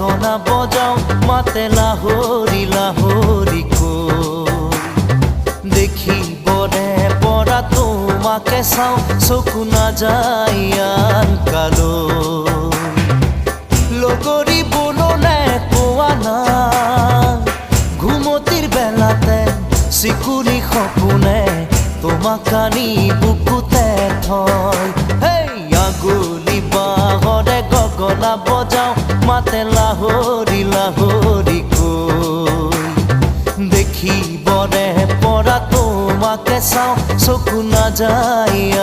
গগনা বজাও মাতে লাহৰি লাহৰি কৈ দেখিবৰে পৰা তোমাকে চাওঁ চকু নাযায় আন কালৈ লগৰী বনলে কোৱা নাই ঘুমতিৰ বেলাতে চিকুৰি সপোনে তোমাক আনি বুকুতে থয় হেই আগুলি বাহৰে গগনা বজাও মাতে লাহৰি লাহৰি কৈ দেখিবৰে পৰা তোমাকে চাওঁ চকু নাযায়